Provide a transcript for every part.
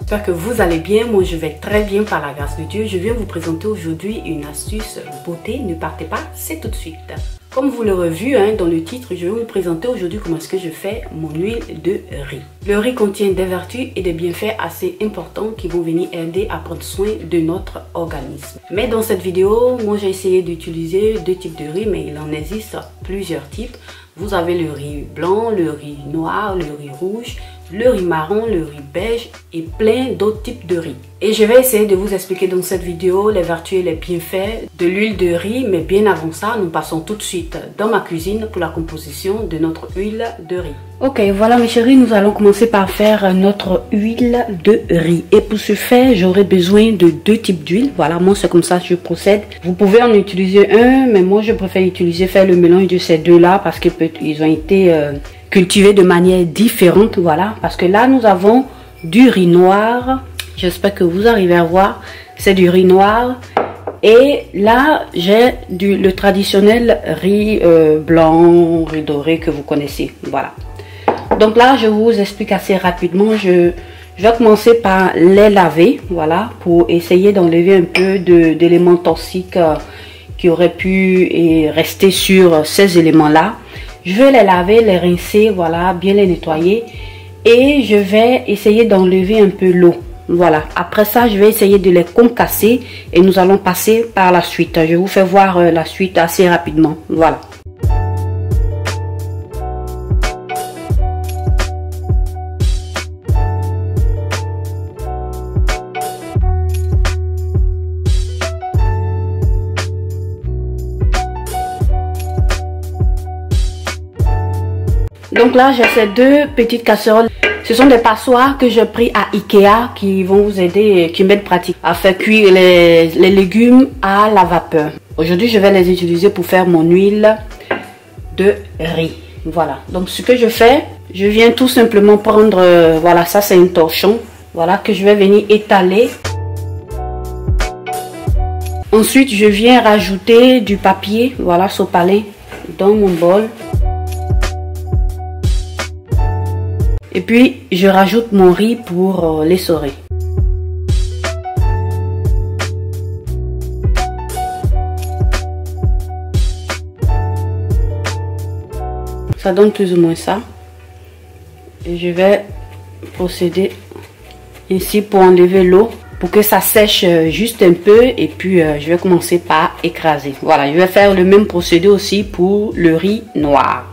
J'espère que vous allez bien. Moi je vais très bien par la grâce de Dieu. Je viens vous présenter aujourd'hui une astuce beauté. Ne partez pas, c'est tout de suite. Comme vous l'aurez vu dans le titre, je vais vous présenter aujourd'hui comment est-ce que je fais mon huile de riz. Le riz contient des vertus et des bienfaits assez importants qui vont venir aider à prendre soin de notre organisme. Mais dans cette vidéo, moi j'ai essayé d'utiliser deux types de riz, mais il en existe plusieurs types. Vous avez le riz blanc, le riz noir, le riz rouge, le riz marron, le riz beige et plein d'autres types de riz. Et je vais essayer de vous expliquer dans cette vidéo les vertus et les bienfaits de l'huile de riz. Mais bien avant ça, nous passons tout de suite dans ma cuisine pour la composition de notre huile de riz. Ok, voilà mes chéris, nous allons commencer par faire notre huile de riz. Et pour ce faire, j'aurai besoin de deux types d'huile. Voilà, moi c'est comme ça que je procède. Vous pouvez en utiliser un, mais moi je préfère faire le mélange de ces deux-là parce qu'ils ont été cultivés de manière différente. Voilà, parce que là nous avons du riz noir. J'espère que vous arrivez à voir, c'est du riz noir. Et là, j'ai le traditionnel riz blanc, riz doré que vous connaissez. Voilà. Donc là, je vous explique assez rapidement. Je vais commencer par les laver. Voilà, pour essayer d'enlever un peu d'éléments toxiques qui auraient pu rester sur ces éléments-là. Je vais les laver, les rincer, voilà, bien les nettoyer. Et je vais essayer d'enlever un peu l'eau. Voilà, après ça je vais essayer de les concasser et nous allons passer par la suite. Je vous fais voir la suite assez rapidement. Voilà. Donc là j'ai ces deux petites casseroles. Ce sont des passoires que j'ai pris à Ikea qui vont vous aider, qui m'aident pratique à faire cuire les légumes à la vapeur. Aujourd'hui, je vais les utiliser pour faire mon huile de riz. Voilà. Donc, ce que je fais, je viens tout simplement prendre, voilà, ça c'est un torchon. Voilà, que je vais venir étaler. Ensuite, je viens rajouter du papier, voilà, sopalé dans mon bol. Et puis, je rajoute mon riz pour l'essorer. Ça donne plus ou moins ça. Et je vais procéder ici pour enlever l'eau, pour que ça sèche juste un peu. Et puis, je vais commencer par écraser. Voilà, je vais faire le même procédé aussi pour le riz noir.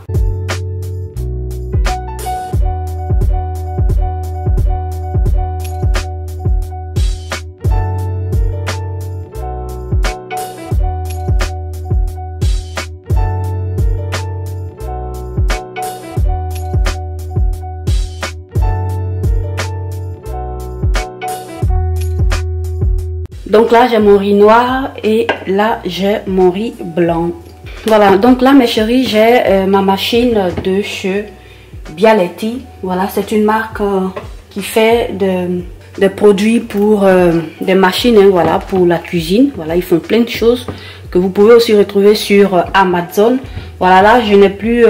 Donc là j'ai mon riz noir et là j'ai mon riz blanc. Voilà, donc là mes chéris, j'ai ma machine de chez Bialetti. Voilà, c'est une marque qui fait des produits pour des machines, voilà, pour la cuisine. Voilà, ils font plein de choses que vous pouvez aussi retrouver sur Amazon. Voilà, là je n'ai plus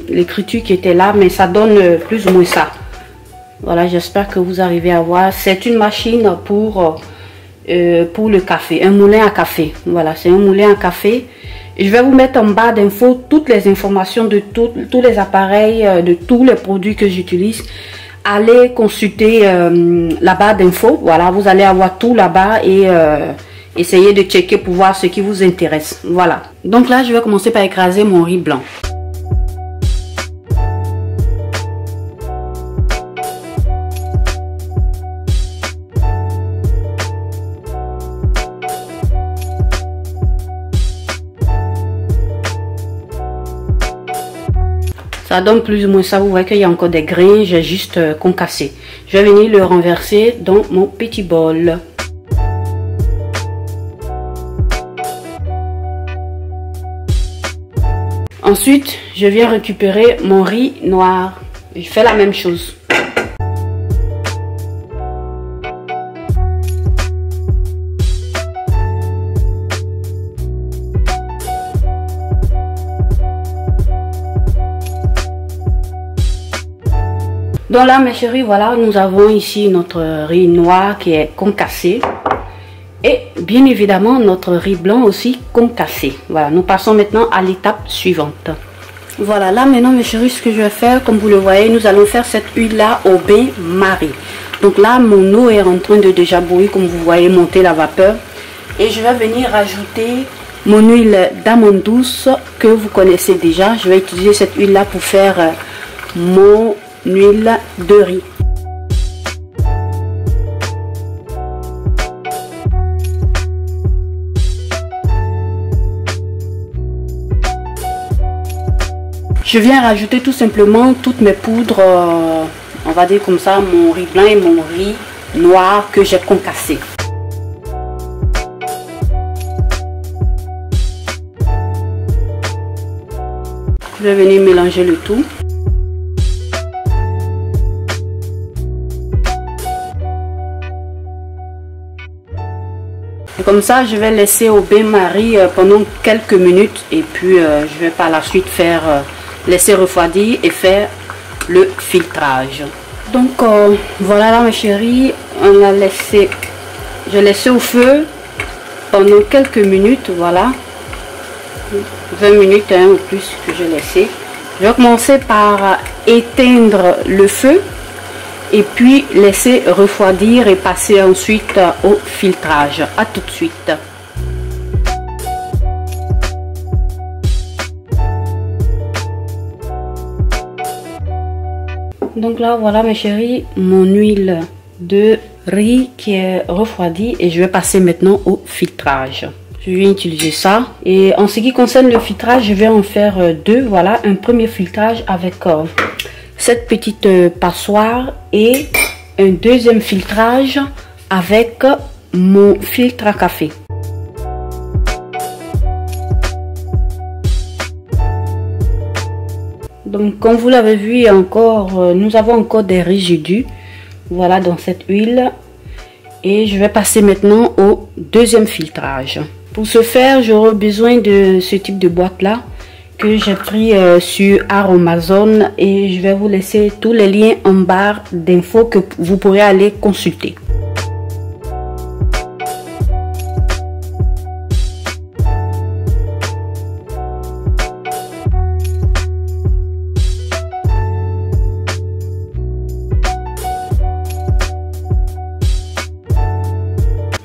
l'écriture qui était là, mais ça donne plus ou moins ça. Voilà, j'espère que vous arrivez à voir. C'est une machine pour le café, un moulin à café. Voilà, c'est un moulin à café. Et je vais vous mettre en barre d'infos toutes les informations de tous les appareils, de tous les produits que j'utilise. Allez consulter la barre d'infos. Voilà, vous allez avoir tout là-bas et essayez de checker pour voir ce qui vous intéresse. Voilà. Donc là, je vais commencer par écraser mon riz blanc. Ça donne plus ou moins ça. Vous voyez qu'il y a encore des grains. J'ai juste concassé. Je vais venir le renverser dans mon petit bol. Ensuite, je viens récupérer mon riz noir. Je fais la même chose. Donc là, mes chéris, voilà, nous avons ici notre riz noir qui est concassé. Et bien évidemment, notre riz blanc aussi concassé. Voilà, nous passons maintenant à l'étape suivante. Voilà, là maintenant, mes chéris, ce que je vais faire, comme vous le voyez, nous allons faire cette huile-là au bain-marie. Donc là, mon eau est en train de déjà bouillir, comme vous voyez, monter la vapeur. Et je vais venir rajouter mon huile d'amande douce que vous connaissez déjà. Je vais utiliser cette huile-là pour faire mon huile de riz. Je viens rajouter tout simplement toutes mes poudres, on va dire comme ça, mon riz blanc et mon riz noir que j'ai concassé. Je vais venir mélanger le tout. Et comme ça, je vais laisser au bain-marie pendant quelques minutes et puis je vais par la suite faire laisser refroidir et faire le filtrage. Donc voilà là mes chéris, on a laissé, je laissé au feu pendant quelques minutes, voilà, 20 minutes hein, ou plus que j'ai laissé. Je vais commencer par éteindre le feu et puis laisser refroidir et passer ensuite au filtrage. À tout de suite. Donc là voilà mes chéris, mon huile de riz qui est refroidie et je vais passer maintenant au filtrage. Je vais utiliser ça et en ce qui concerne le filtrage, je vais en faire deux. Voilà, un premier filtrage avec cette petite passoire et un deuxième filtrage avec mon filtre à café. Donc comme vous l'avez vu encore, nous avons encore des résidus, voilà, dans cette huile. Et je vais passer maintenant au deuxième filtrage. Pour ce faire, j'aurai besoin de ce type de boîte là que j'ai pris sur Aromazone et je vais vous laisser tous les liens en barre d'infos que vous pourrez aller consulter.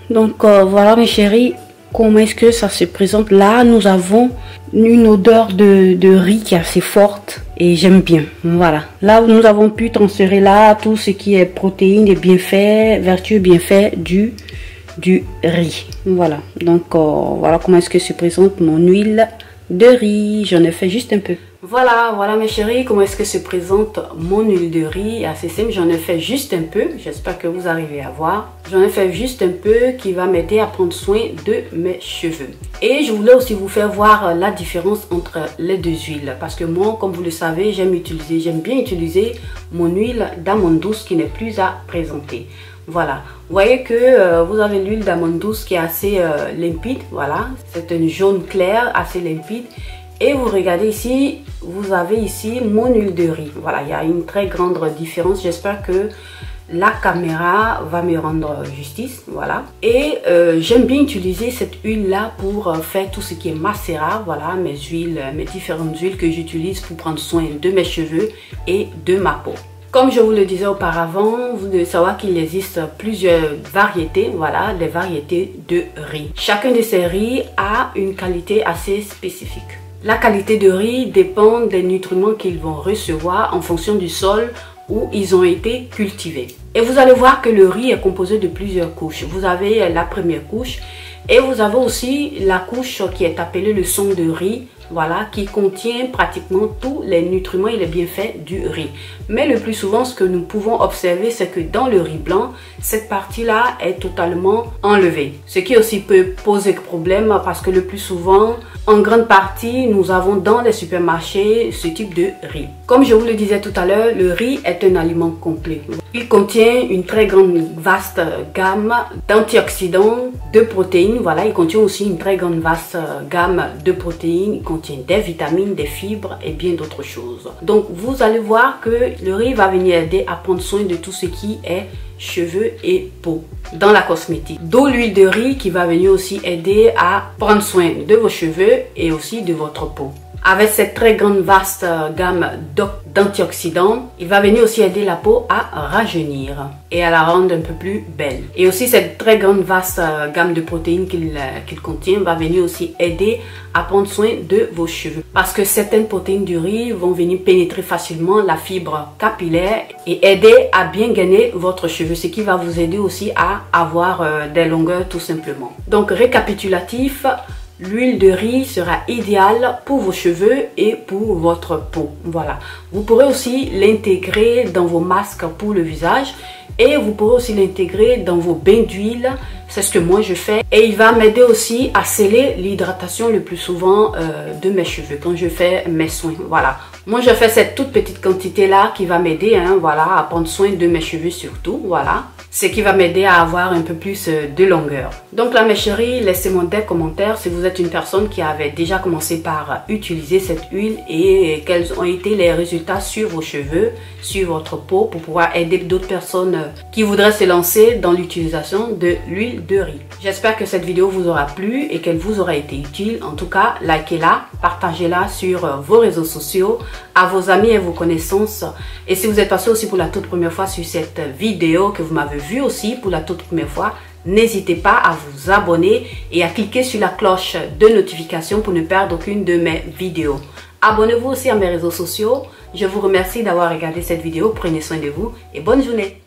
Donc voilà mes chéris, comment est-ce que ça se présente. Là nous avons une odeur de riz qui est assez forte et j'aime bien. Voilà, là nous avons pu transférer là tout ce qui est protéines et bienfaits, vertus bienfaits du riz. Voilà, donc voilà comment est-ce que se présente mon huile de riz. J'en ai fait juste un peu. Voilà mes chéris, comment est-ce que se présente mon huile de riz. Assez simple, j'en ai fait juste un peu. J'espère que vous arrivez à voir. J'en ai fait juste un peu qui va m'aider à prendre soin de mes cheveux. Et je voulais aussi vous faire voir la différence entre les deux huiles. Parce que moi, comme vous le savez, j'aime bien utiliser mon huile d'amande douce qui n'est plus à présenter. Voilà, vous voyez que vous avez l'huile d'amande douce qui est assez limpide. Voilà, c'est un jaune clair assez limpide. Et vous regardez ici, vous avez ici mon huile de riz. Voilà, il y a une très grande différence. J'espère que la caméra va me rendre justice. Voilà. Et j'aime bien utiliser cette huile-là pour faire tout ce qui est macérat. Voilà, mes huiles, mes différentes huiles que j'utilise pour prendre soin de mes cheveux et de ma peau. Comme je vous le disais auparavant, vous devez savoir qu'il existe plusieurs variétés, voilà, des variétés de riz. Chacun de ces riz a une qualité assez spécifique. La qualité de riz dépend des nutriments qu'ils vont recevoir en fonction du sol où ils ont été cultivés. Et vous allez voir que le riz est composé de plusieurs couches. Vous avez la première couche et vous avez aussi la couche qui est appelée le son de riz. Voilà, qui contient pratiquement tous les nutriments et les bienfaits du riz. Mais le plus souvent, ce que nous pouvons observer, c'est que dans le riz blanc, cette partie-là est totalement enlevée. Ce qui aussi peut poser problème parce que le plus souvent, en grande partie, nous avons dans les supermarchés ce type de riz. Comme je vous le disais tout à l'heure, le riz est un aliment complet. Il contient une très grande, vaste gamme d'antioxydants, de protéines. Voilà, il contient aussi une très grande, vaste gamme de protéines. Il contient des vitamines, des fibres et bien d'autres choses. Donc, vous allez voir que le riz va venir aider à prendre soin de tout ce qui est cheveux et peau dans la cosmétique. D'où l'huile de riz qui va venir aussi aider à prendre soin de vos cheveux et aussi de votre peau. Avec cette très grande, vaste gamme d'antioxydants, il va venir aussi aider la peau à rajeunir et à la rendre un peu plus belle. Et aussi cette très grande, vaste gamme de protéines qu'il contient va venir aussi aider à prendre soin de vos cheveux. Parce que certaines protéines du riz vont venir pénétrer facilement la fibre capillaire et aider à bien gainer votre cheveu, ce qui va vous aider aussi à avoir des longueurs tout simplement. Donc récapitulatif, l'huile de riz sera idéale pour vos cheveux et pour votre peau. Voilà. Vous pourrez aussi l'intégrer dans vos masques pour le visage et vous pourrez aussi l'intégrer dans vos bains d'huile. C'est ce que moi je fais. Et il va m'aider aussi à sceller l'hydratation le plus souvent de mes cheveux quand je fais mes soins. Voilà. Moi je fais cette toute petite quantité là qui va m'aider voilà, à prendre soin de mes cheveux surtout. Voilà. Ce qui va m'aider à avoir un peu plus de longueur. Donc là mes chéris, laissez-moi des commentaires si vous êtes une personne qui avait déjà commencé par utiliser cette huile et quels ont été les résultats sur vos cheveux, sur votre peau pour pouvoir aider d'autres personnes qui voudraient se lancer dans l'utilisation de l'huile de riz. J'espère que cette vidéo vous aura plu et qu'elle vous aura été utile. En tout cas, likez-la, partagez-la sur vos réseaux sociaux, à vos amis et vos connaissances. Et si vous êtes passé aussi pour la toute première fois sur cette vidéo, que vous m'avez vu aussi pour la toute première fois, n'hésitez pas à vous abonner et à cliquer sur la cloche de notification pour ne perdre aucune de mes vidéos. Abonnez-vous aussi à mes réseaux sociaux. Je vous remercie d'avoir regardé cette vidéo. Prenez soin de vous et bonne journée.